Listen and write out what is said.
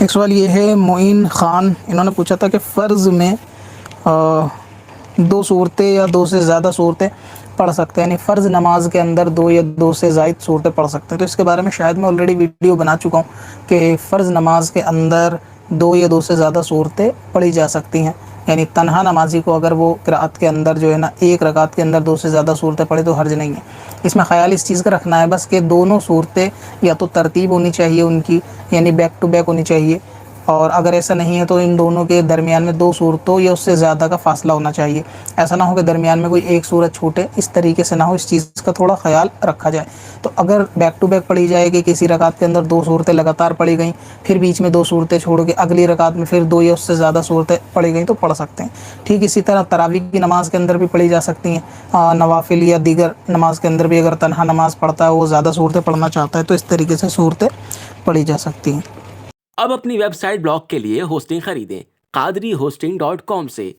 ایک سوال یہ ہے معین خان، انہوں نے پوچھا تھا کہ فرض میں دو صورتیں یا دو سے زیادہ صورتیں پڑھ سکتے ہیں، یعنی فرض نماز کے اندر دو یا دو سے زائد صورتیں پڑھ سکتے ہیں. تو اس کے بارے میں شاید میں آلریڈی ویڈیو بنا چکا ہوں کہ فرض نماز کے اندر دو یا دو سے زیادہ صورتیں پڑھی جا سکتی ہیں. یعنی تنہا نمازی کو اگر وہ قرأت کے اندر جو ہے نا ایک رکعت کے اندر دو سے زیادہ صورتیں پڑھے تو حرج نہیں ہے. اس میں خیال اس چیز کا رکھنا ہے بس کہ دونوں صورتیں یا تو ترتیب ہونی چاہیے ان کی، یعنی بیک ٹو بیک ہونی چاہیے، اور اگر ایسا نہیں ہے تو ان دونوں کے درمیان میں دو صورتوں یا اس سے زیادہ کا فاصلہ ہونا چاہیے. ایسا نہ ہو کہ درمیان میں کوئی ایک صورت چھوٹے، اس طریقے سے نہ ہو، اس چیز کا تھوڑا خیال رکھا جائے. تو اگر بیک ٹو بیک پڑھی جائے کہ کسی رکعت کے اندر دو صورتیں لگاتار پڑھی گئیں، پھر بیچ میں دو صورتیں چھوڑ کے اگلی رکعت میں پھر دو یا اس سے زیادہ صورتیں پڑھی گئیں تو پڑھ سکتے ہیں. ٹھیک اسی طرح تراویح کی نماز کے اندر بھی پڑھی جا سکتی ہیں. نوافل یا دیگر نماز کے اندر بھی اگر تنہا نماز پڑھتا ہے، وہ زیادہ صورتیں پڑھنا چاہتا ہے، تو اس طریقے سے صورتیں پڑھی جا سکتی ہیں. اب اپنی ویب سائٹ بلاگ کے لیے ہوسٹنگ خریدیں قادری hosting.com سے.